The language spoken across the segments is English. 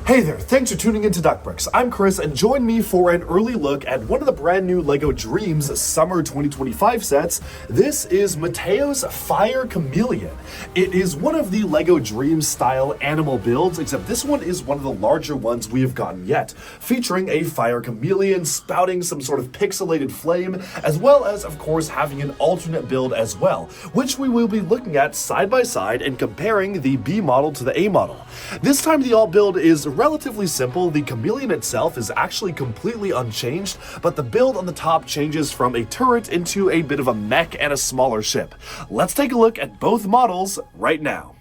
Hey there, thanks for tuning into Duckbricks. I'm Chris, and join me for an early look at one of the brand new LEGO Dreamzzz Summer 2025 sets. This is Mateo's Fire Chameleon. It is one of the LEGO Dreamzzz style animal builds, except this one is one of the larger ones we have gotten yet, featuring a fire chameleon spouting some sort of pixelated flame, as well as, of course, having an alternate build as well, which we will be looking at side by side and comparing the B model to the A model. This time the alt build is relatively simple. The chameleon itself is actually completely unchanged, but the build on the top changes from a turret into a bit of a mech and a smaller ship. Let's take a look at both models right now.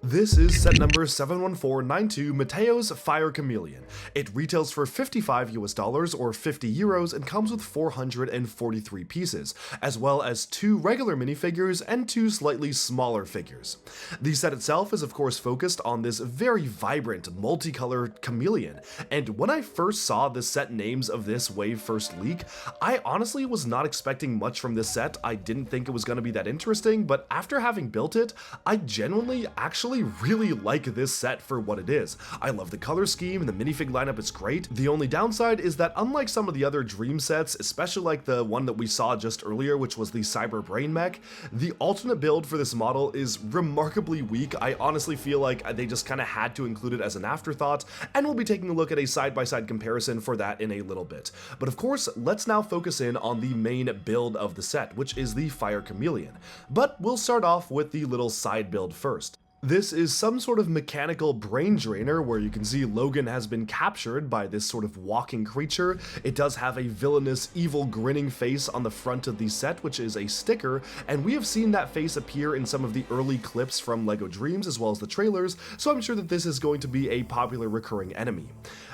This is set number 71492, Mateo's Fire Chameleon. It retails for $55 or 50 euros and comes with 443 pieces, as well as 2 regular minifigures and 2 slightly smaller figures. The set itself is of course focused on this very vibrant, multicolored chameleon, and when I first saw the set names of this wave first leak, I honestly was not expecting much from this set. I didn't think it was going to be that interesting, but after having built it, I genuinely actually really like this set for what it is. I love the color scheme and the minifig lineup is great. The only downside is that unlike some of the other Dream sets, especially like the one that we saw just earlier, which was the Cyber Brain Mech, the alternate build for this model is remarkably weak. I honestly feel like they just kind of had to include it as an afterthought, and we'll be taking a look at a side-by-side comparison for that in a little bit. But of course, let's now focus in on the main build of the set, which is the Fire Chameleon. But we'll start off with the little side build first. This is some sort of mechanical brain drainer where you can see Logan has been captured by this sort of walking creature. It does have a villainous, evil, grinning face on the front of the set, which is a sticker, and we have seen that face appear in some of the early clips from LEGO Dreamzzz as well as the trailers, so I'm sure that this is going to be a popular recurring enemy.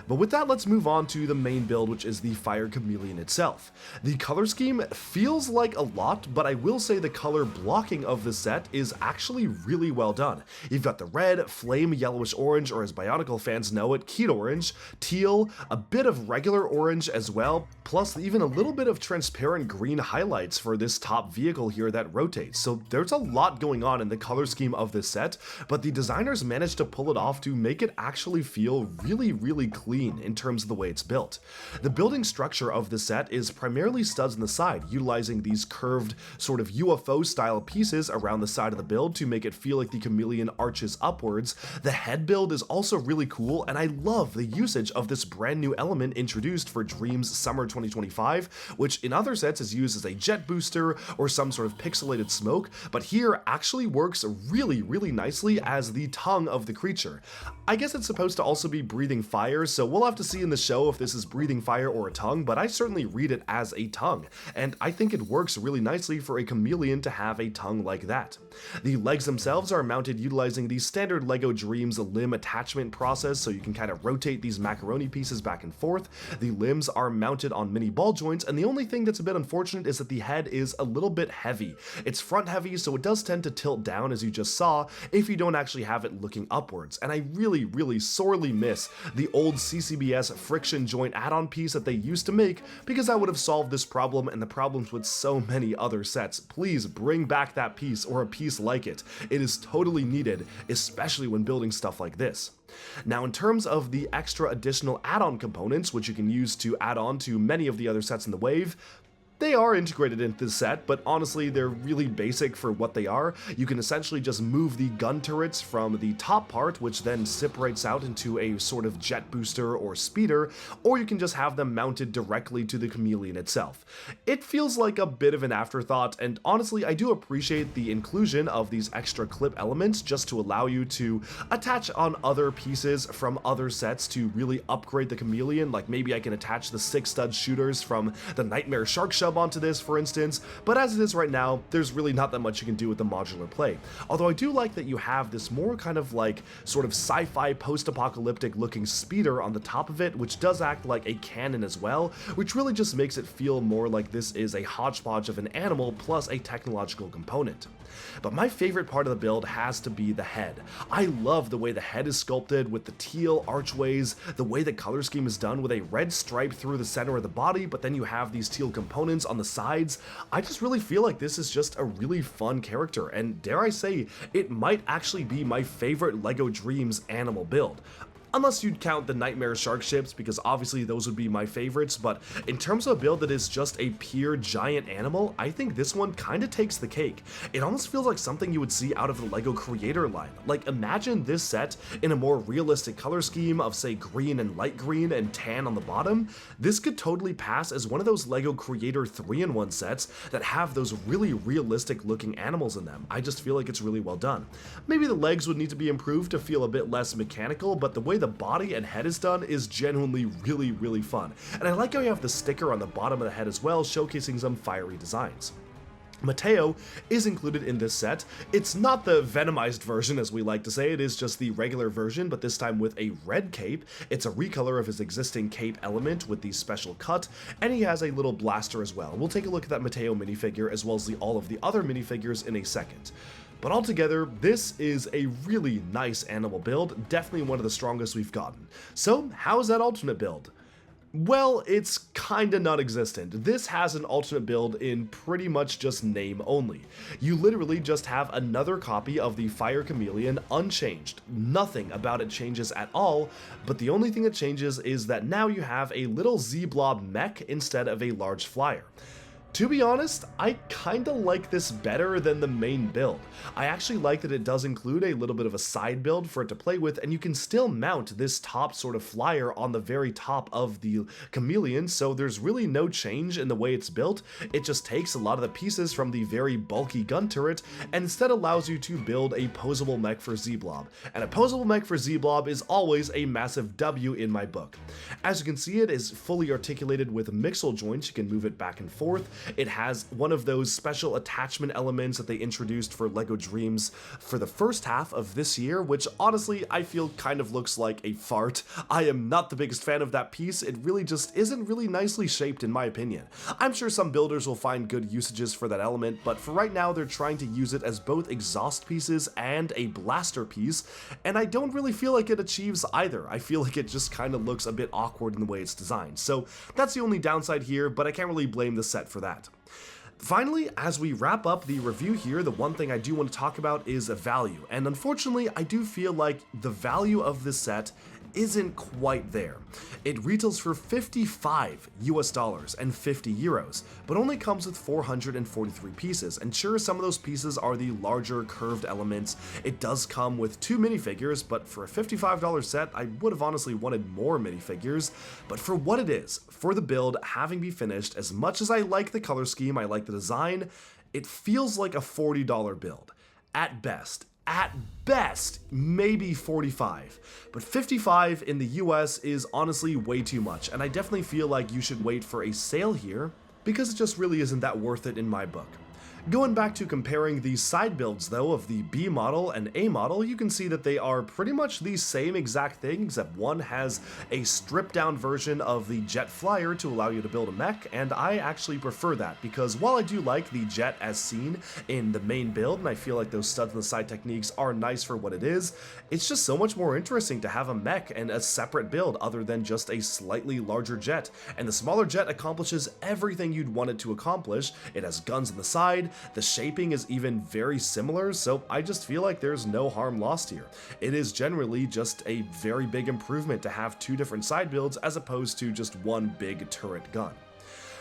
But with that, let's move on to the main build, which is the Fire Chameleon itself. The color scheme feels like a lot, but I will say the color blocking of the set is actually really well done. You've got the red, flame yellowish orange, or as Bionicle fans know it, Keat orange, teal, a bit of regular orange as well, plus even a little bit of transparent green highlights for this top vehicle here that rotates. So there's a lot going on in the color scheme of this set, but the designers managed to pull it off to make it actually feel really clean in terms of the way it's built. The building structure of the set is primarily studs on the side, utilizing these curved sort of UFO style pieces around the side of the build to make it feel like the chameleon arches upwards. The head build is also really cool, and I love the usage of this brand new element introduced for Dreamzzz Summer 2025, which in other sets is used as a jet booster or some sort of pixelated smoke, but here actually works really nicely as the tongue of the creature. I guess it's supposed to also be breathing fire, so we'll have to see in the show if this is breathing fire or a tongue, but I certainly read it as a tongue, and I think it works really nicely for a chameleon to have a tongue like that. The legs themselves are mounted utilizing the standard LEGO Dreamzzz limb attachment process, so you can kind of rotate these macaroni pieces back and forth. The limbs are mounted on mini ball joints, and the only thing that's a bit unfortunate is that the head is a little bit heavy. It's front heavy, so it does tend to tilt down, as you just saw, if you don't actually have it looking upwards, and I really sorely miss the old CCBS friction joint add-on piece that they used to make, because that would have solved this problem and the problems with so many other sets. Please bring back that piece or a piece like it. It is totally needed, especially when building stuff like this. Now, in terms of the extra additional add-on components, which you can use to add on to many of the other sets in the wave, they are integrated into the set, but honestly, they're really basic for what they are. You can essentially just move the gun turrets from the top part, which then separates out into a sort of jet booster or speeder, or you can just have them mounted directly to the chameleon itself. It feels like a bit of an afterthought, and honestly, I do appreciate the inclusion of these extra clip elements just to allow you to attach on other pieces from other sets to really upgrade the chameleon. Like maybe I can attach the 6 stud shooters from the Nightmare Shark Shell onto this, for instance, but as it is right now, there's really not that much you can do with the modular play. Although I do like that you have this more kind of like sort of sci-fi post-apocalyptic looking speeder on the top of it, which does act like a cannon as well, which really just makes it feel more like this is a hodgepodge of an animal plus a technological component. But my favorite part of the build has to be the head. I love the way the head is sculpted with the teal archways, the way the color scheme is done with a red stripe through the center of the body, but then you have these teal components horns on the sides. I just really feel like this is just a really fun character, and dare I say, it might actually be my favorite LEGO Dreamzzz animal build. Unless you'd count the Nightmare Shark ships, because obviously those would be my favorites, but in terms of a build that is just a pure giant animal, I think this one kinda takes the cake. It almost feels like something you would see out of the LEGO Creator line. Like, imagine this set in a more realistic color scheme of, say, green and light green and tan on the bottom. This could totally pass as one of those LEGO Creator 3-in-1 sets that have those really realistic looking animals in them. I just feel like it's really well done. Maybe the legs would need to be improved to feel a bit less mechanical, but the way the body and head is done is genuinely really fun. And I like how you have the sticker on the bottom of the head as well, showcasing some fiery designs. Mateo is included in this set. It's not the venomized version, as we like to say, it is just the regular version, but this time with a red cape. It's a recolor of his existing cape element with the special cut, and he has a little blaster as well. We'll take a look at that Mateo minifigure as well as all of the other minifigures in a second. But altogether, this is a really nice animal build, definitely one of the strongest we've gotten. So, how's that alternate build? Well, it's kinda non-existent. This has an alternate build in pretty much just name only. You literally just have another copy of the Fire Chameleon unchanged. Nothing about it changes at all, but the only thing that changes is that now you have a little Z-blob mech instead of a large flyer. To be honest, I kinda like this better than the main build. I actually like that it does include a little bit of a side build for it to play with, and you can still mount this top sort of flyer on the very top of the Chameleon, so there's really no change in the way it's built. It just takes a lot of the pieces from the very bulky gun turret, and instead allows you to build a posable mech for Z-blob. And a posable mech for Z-blob is always a massive W in my book. As you can see, it is fully articulated with mixel joints. You can move it back and forth. It has one of those special attachment elements that they introduced for LEGO Dreamzzz for the first half of this year, which honestly I feel kind of looks like a fart. I am not the biggest fan of that piece. It really just isn't really nicely shaped in my opinion. I'm sure some builders will find good usages for that element, but for right now they're trying to use it as both exhaust pieces and a blaster piece, and I don't really feel like it achieves either. I feel like it just kind of looks a bit awkward in the way it's designed. So that's the only downside here, but I can't really blame the set for that. Finally, as we wrap up the review here, the one thing I do want to talk about is value, and unfortunately I do feel like the value of this set isn't quite there. It retails for $55 and 50 euros, but only comes with 443 pieces, and sure, some of those pieces are the larger curved elements. It does come with 2 minifigures, but for a $55 set, I would have honestly wanted more minifigures. But for what it is, for the build having been finished, as much as I like the color scheme, I like the design, it feels like a $40 build. At best, maybe 45, but 55 in the US is honestly way too much, and I definitely feel like you should wait for a sale here, because it just really isn't that worth it in my book. Going back to comparing the side builds though of the B model and A model, you can see that they are pretty much the same exact thing, except one has a stripped down version of the jet flyer to allow you to build a mech, and I actually prefer that, because while I do like the jet as seen in the main build, and I feel like those studs on the side techniques are nice for what it is, it's just so much more interesting to have a mech and a separate build other than just a slightly larger jet, and the smaller jet accomplishes everything you'd want it to accomplish. It has guns on the side, the shaping is even very similar, so I just feel like there's no harm lost here. It is generally just a very big improvement to have 2 different side builds as opposed to just one big turret gun.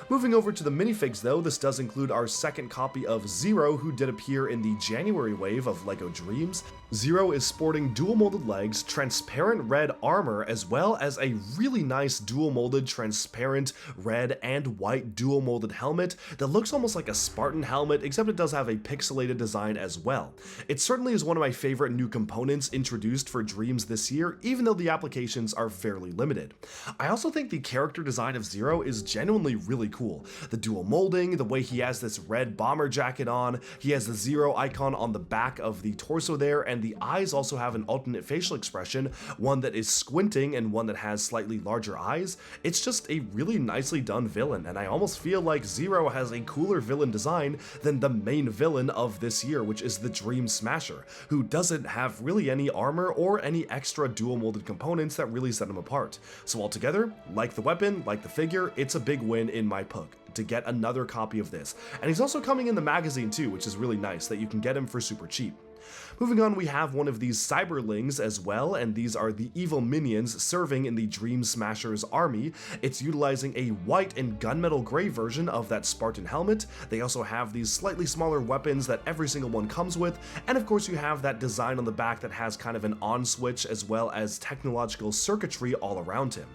Moving over to the minifigs though, this does include our second copy of Zero, who did appear in the January wave of LEGO Dreamzzz. Zero is sporting dual molded legs, transparent red armor, as well as a really nice dual molded transparent red and white dual molded helmet that looks almost like a Spartan helmet, except it does have a pixelated design as well. It certainly is one of my favorite new components introduced for Dreamzzz this year, even though the applications are fairly limited. I also think the character design of Zero is genuinely really cool. The dual molding, the way he has this red bomber jacket on, he has the Zero icon on the back of the torso there, and the eyes also have an alternate facial expression, one that is squinting and one that has slightly larger eyes. It's just a really nicely done villain, and I almost feel like Zero has a cooler villain design than the main villain of this year, which is the Dream Smasher, who doesn't have really any armor or any extra dual molded components that really set him apart. So altogether, like the weapon, like the figure, it's a big win in my hook to get another copy of this. And he's also coming in the magazine too, which is really nice that you can get him for super cheap. Moving on, we have one of these cyberlings as well, and these are the evil minions serving in the Dream Smasher's army. It's utilizing a white and gunmetal gray version of that Spartan helmet. They also have these slightly smaller weapons that every single one comes with, and of course you have that design on the back that has kind of an on switch as well as technological circuitry all around him.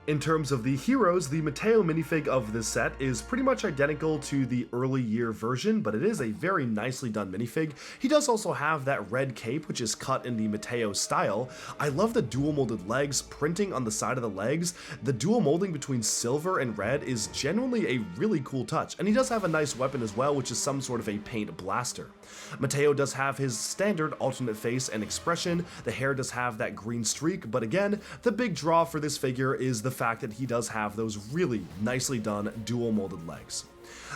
In terms of the heroes, the Mateo minifig of this set is pretty much identical to the early year version, but it is a very nicely done minifig. He does also have that red cape, which is cut in the Mateo style. I love the dual molded legs printing on the side of the legs. The dual molding between silver and red is genuinely a really cool touch, and he does have a nice weapon as well, which is some sort of a paint blaster. Mateo does have his standard alternate face and expression. The hair does have that green streak, but again, the big draw for this figure is the fact that he does have those really nicely done dual molded legs.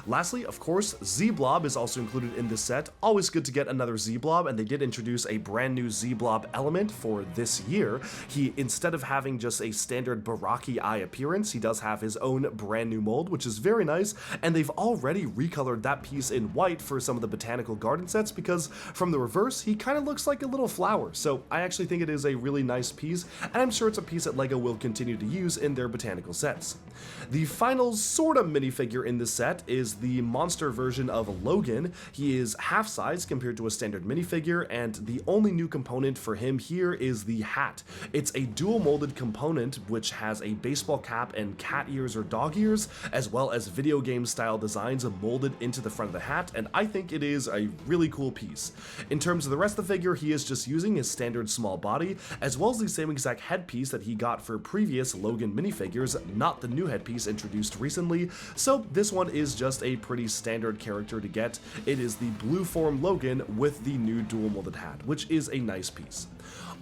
Lastly, of course, Z-Blob is also included in this set. Always good to get another Z-Blob, and they did introduce a brand new Z-Blob element for this year. He, instead of having just a standard Baraki eye appearance, he does have his own brand new mold, which is very nice, and they've already recolored that piece in white for some of the Botanical Garden sets because from the reverse, he kind of looks like a little flower. So I actually think it is a really nice piece, and I'm sure it's a piece that LEGO will continue to use in their botanical sets. The final sort of minifigure in this set is the monster version of Logan. He is half size compared to a standard minifigure, and the only new component for him here is the hat. It's a dual molded component which has a baseball cap and cat ears or dog ears, as well as video game style designs molded into the front of the hat, and I think it is a really cool piece. In terms of the rest of the figure, he is just using his standard small body, as well as the same exact headpiece that he got for previous Logan minifigures, not the new headpiece introduced recently, so this one is just a pretty standard character to get. It is the blue form Logan with the new dual molded hat, which is a nice piece.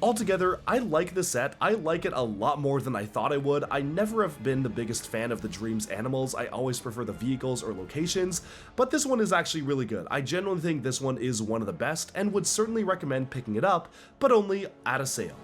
Altogether, I like the set. I like it a lot more than I thought I would. I never have been the biggest fan of the Dreamzzz animals. I always prefer the vehicles or locations, but this one is actually really good. I genuinely think this one is one of the best and would certainly recommend picking it up, but only at a sale.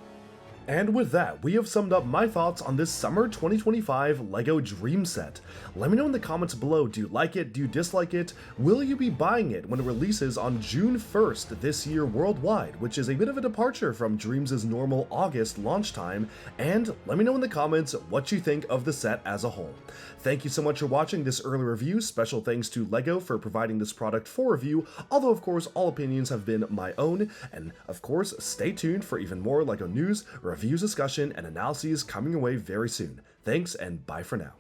And with that, we have summed up my thoughts on this summer 2025 LEGO Dream set. Let me know in the comments below, do you like it, do you dislike it, will you be buying it when it releases on June 1st this year worldwide, which is a bit of a departure from Dreamzz's normal August launch time, and let me know in the comments what you think of the set as a whole. Thank you so much for watching this early review. Special thanks to LEGO for providing this product for review, although of course all opinions have been my own, and of course stay tuned for even more LEGO news, reviews, discussion, and analyses coming your way very soon. Thanks, and bye for now.